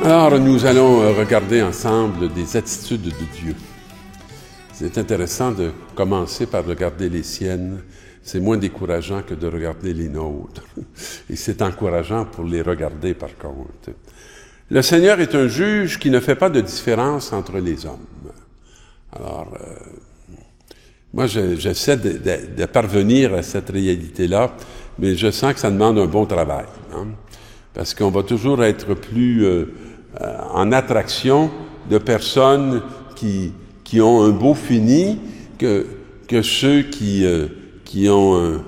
Alors, nous allons regarder ensemble des attitudes de Dieu. C'est intéressant de commencer par regarder les siennes. C'est moins décourageant que de regarder les nôtres. Et c'est encourageant pour les regarder, par contre. Le Seigneur est un juge qui ne fait pas de différence entre les hommes. Alors, moi, j'essaie de parvenir à cette réalité-là, mais je sens que ça demande un bon travail. Hein? Parce qu'on va toujours être plus en attraction de personnes qui ont un beau fini que ceux qui ont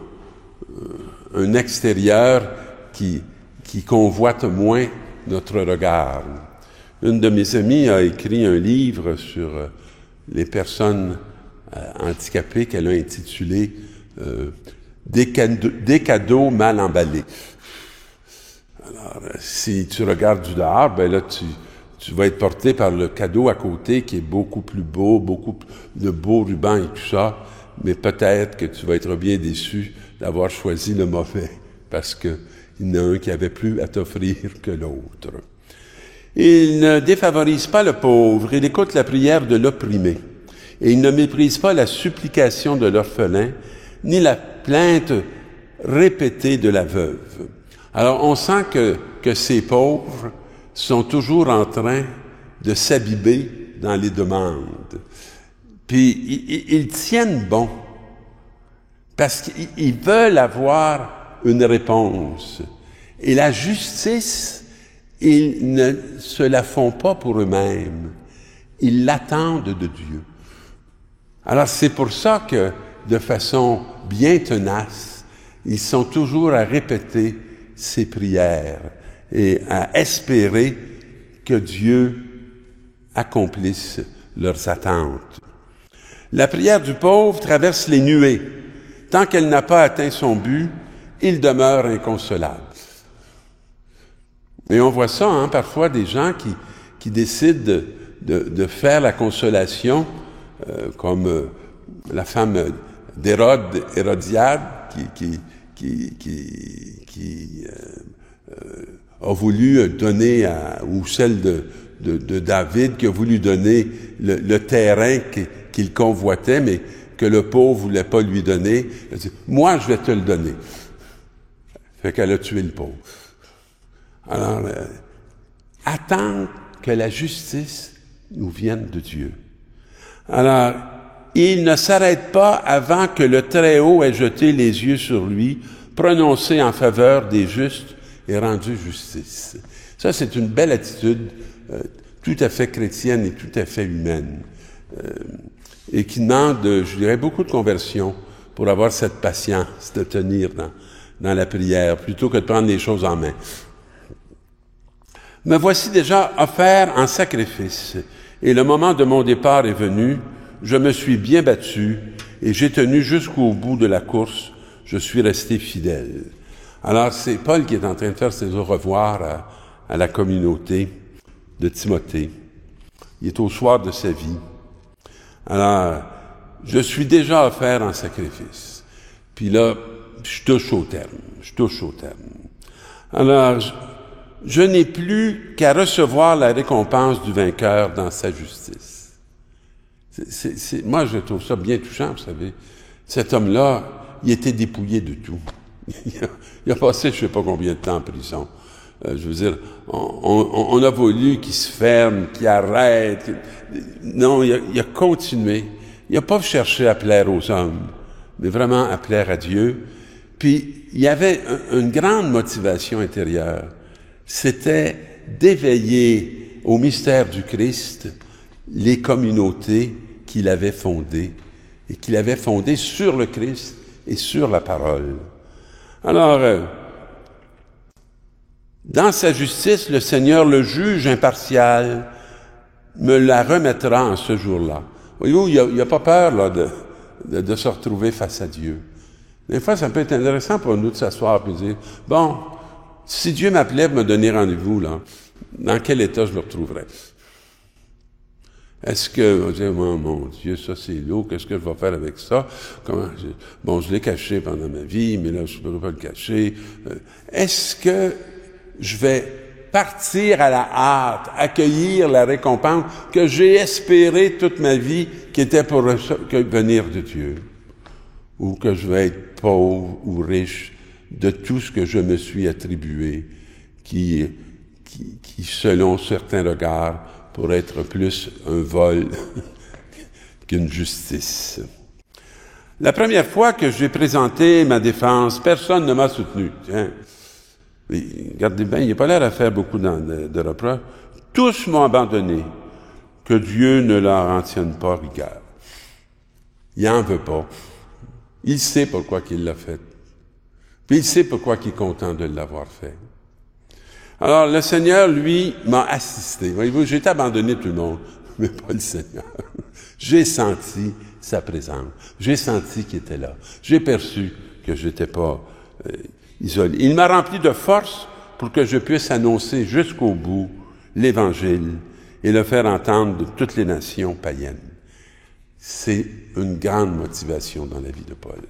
un extérieur qui convoite moins notre regard. Une de mes amies a écrit un livre sur les personnes handicapées qu'elle a intitulé des cadeaux mal emballés. Alors, si tu regardes du dehors, ben là, tu vas être porté par le cadeau à côté qui est beaucoup plus beau, beaucoup de beaux rubans et tout ça, mais peut-être que tu vas être bien déçu d'avoir choisi le mauvais, parce que il y en a un qui avait plus à t'offrir que l'autre. Il ne défavorise pas le pauvre, il écoute la prière de l'opprimé, et il ne méprise pas la supplication de l'orphelin, ni la plainte répétée de la veuve. Alors, on sent que ces pauvres sont toujours en train de s'abîmer dans les demandes. Puis, ils tiennent bon, parce qu'ils veulent avoir une réponse. Et la justice, ils ne se la font pas pour eux-mêmes. Ils l'attendent de Dieu. Alors, c'est pour ça que, de façon bien tenace, ils sont toujours à répéter ces prières et à espérer que Dieu accomplisse leurs attentes. La prière du pauvre traverse les nuées. Tant qu'elle n'a pas atteint son but, il demeure inconsolable. Et on voit ça, hein, parfois des gens qui décident de faire la consolation, comme la femme d'Hérode, Hérodiade, qui a voulu donner ou celle de David qui a voulu donner le terrain qu'il convoitait, mais que le pauvre voulait pas lui donner. Elle a dit, moi, je vais te le donner. Fait qu'elle a tué le pauvre. Alors, attendre que la justice nous vienne de Dieu. Alors, il ne s'arrête pas avant que le Très-Haut ait jeté les yeux sur lui, prononcé en faveur des justes et rendu justice. Ça, c'est une belle attitude tout à fait chrétienne et tout à fait humaine, et qui demande, je dirais, beaucoup de conversion pour avoir cette patience de tenir dans la prière, plutôt que de prendre les choses en main. Me voici déjà offert en sacrifice, et le moment de mon départ est venu. Je me suis bien battu, et j'ai tenu jusqu'au bout de la course. Je suis resté fidèle. Alors, c'est Paul qui est en train de faire ses au revoir à la communauté de Timothée. Il est au soir de sa vie. Alors, je suis déjà offert en sacrifice. Puis là, je touche au terme. Alors, je n'ai plus qu'à recevoir la récompense du vainqueur dans sa justice. Moi, je trouve ça bien touchant, vous savez. Cet homme-là, il était dépouillé de tout. Il a passé je ne sais pas combien de temps en prison. Je veux dire, on a voulu qu'il se ferme, qu'il arrête. Non, il a continué. Il n'a pas cherché à plaire aux hommes, mais vraiment à plaire à Dieu. Puis, il y avait une grande motivation intérieure. C'était d'éveiller au mystère du Christ les communautés qu'il avait fondées, et qu'il avait fondées sur le Christ et sur la parole. Alors, dans sa justice, le Seigneur, le juge impartial, me la remettra en ce jour-là. Voyez-vous, il n'y a pas peur là, de se retrouver face à Dieu. Des fois, ça peut être intéressant pour nous de s'asseoir et de dire, bon, si Dieu m'appelait pour me donner rendez-vous, là, dans quel état je me retrouverais? Est-ce que, on dit, oh, mon Dieu, ça c'est lourd, qu'est-ce que je vais faire avec ça? Je l'ai caché pendant ma vie, mais là, je ne peux pas le cacher. Est-ce que je vais partir à la hâte, accueillir la récompense que j'ai espérée toute ma vie, qui était pour venir de Dieu. Ou que je vais être pauvre ou riche de tout ce que je me suis attribué, qui selon certains regards, pourrait être plus un vol qu'une justice. La première fois que j'ai présenté ma défense, personne ne m'a soutenu. Tiens. Regardez bien, il n'a pas l'air à faire beaucoup de reproches. Tous m'ont abandonné. Que Dieu ne leur en tienne pas rigueur. Il n'en veut pas. Il sait pourquoi il l'a fait. Puis il sait pourquoi il est content de l'avoir fait. Alors, le Seigneur, lui, m'a assisté. Voyez-vous, j'ai été abandonné tout le monde, mais pas le Seigneur. J'ai senti sa présence. J'ai senti qu'il était là. J'ai perçu que je n'étais pas isolé. Il m'a rempli de force pour que je puisse annoncer jusqu'au bout l'Évangile et le faire entendre de toutes les nations païennes. C'est une grande motivation dans la vie de Paul.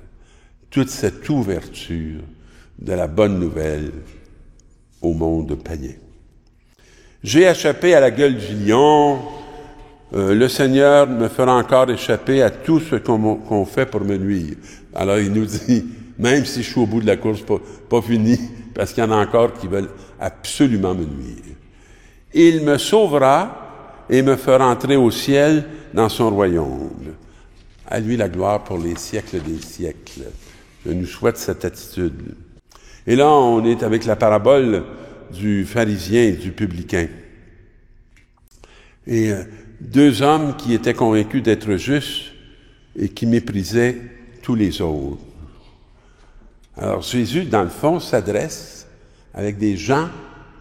Toute cette ouverture de la bonne nouvelle au monde païen. J'ai échappé à la gueule du lion. Le Seigneur me fera encore échapper à tout ce qu'on fait pour me nuire. Alors il nous dit, même si je suis au bout de la course, pas fini, parce qu'il y en a encore qui veulent absolument me nuire. Il me sauvera et me fera entrer au ciel dans son royaume. À lui la gloire pour les siècles des siècles. Je nous souhaite cette attitude. Et là, on est avec la parabole du pharisien et du publicain. Et deux hommes qui étaient convaincus d'être justes et qui méprisaient tous les autres. Alors Jésus, dans le fond, s'adresse avec des gens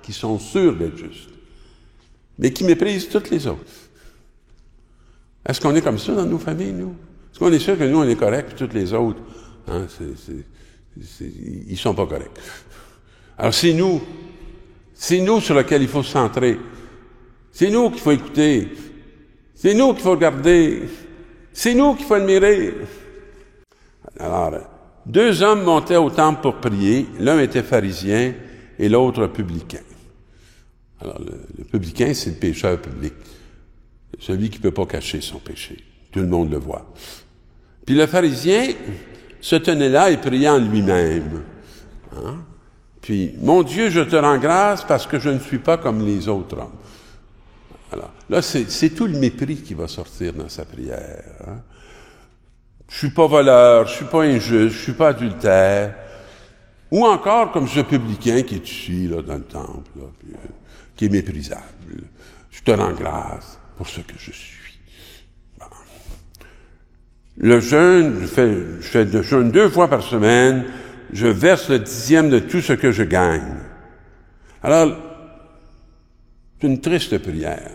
qui sont sûrs d'être justes, mais qui méprisent toutes les autres. Est-ce qu'on est comme ça dans nos familles, nous? Est-ce qu'on est sûr que nous, on est corrects, puis toutes les autres, hein, ils sont pas corrects? Alors c'est nous sur lesquels il faut se centrer. C'est nous qu'il faut écouter. C'est nous qu'il faut regarder. C'est nous qu'il faut admirer. Alors, deux hommes montaient au temple pour prier. L'un était pharisien et l'autre publicain. Alors, le publicain, c'est le pécheur public. Celui qui ne peut pas cacher son péché. Tout le monde le voit. Puis le pharisien se tenait là et priait en lui-même. Hein? Puis, mon Dieu, je te rends grâce parce que je ne suis pas comme les autres hommes. Alors, là, c'est tout le mépris qui va sortir dans sa prière. Hein? Je suis pas voleur, je suis pas injuste, je suis pas adultère. Ou encore, comme ce publicain qui est ici, là, dans le temple, là, puis, qui est méprisable. Je te rends grâce pour ce que je suis. Bon. Le jeûne, je fais le jeûne 2 fois par semaine, je verse le 10e de tout ce que je gagne. Alors, c'est une triste prière.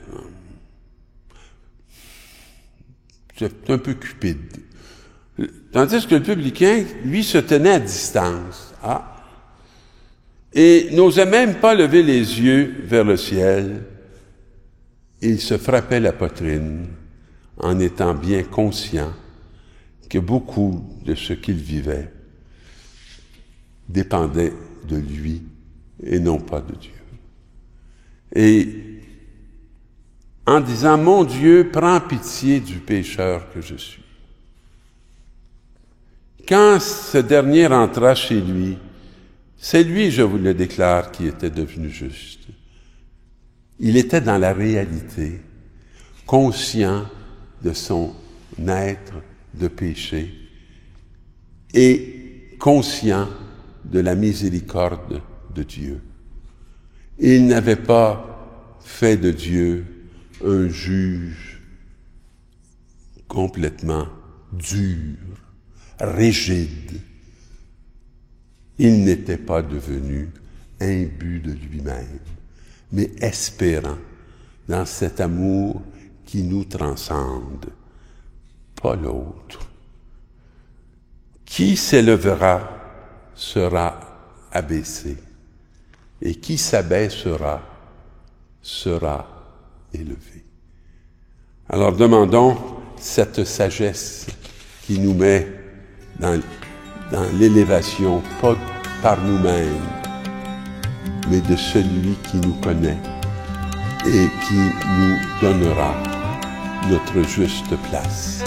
C'est un peu cupide. Tandis que le publicain, lui, se tenait à distance. Et n'osait même pas lever les yeux vers le ciel. Il se frappait la poitrine en étant bien conscient que beaucoup de ce qu'il vivait dépendait de lui et non pas de Dieu. Et en disant, mon Dieu, prends pitié du pécheur que je suis. Quand ce dernier rentra chez lui, c'est lui, je vous le déclare, qui était devenu juste. Il était dans la réalité, conscient de son être de péché et conscient de la miséricorde de Dieu. Il n'avait pas fait de Dieu un juge complètement dur, rigide. Il n'était pas devenu imbu de lui-même, mais espérant dans cet amour qui nous transcende, pas l'autre. Qui s'élèvera sera abaissé, et qui s'abaissera sera élevé. Alors demandons cette sagesse qui nous met dans l'élévation, pas par nous-mêmes, mais de celui qui nous connaît et qui nous donnera notre juste place.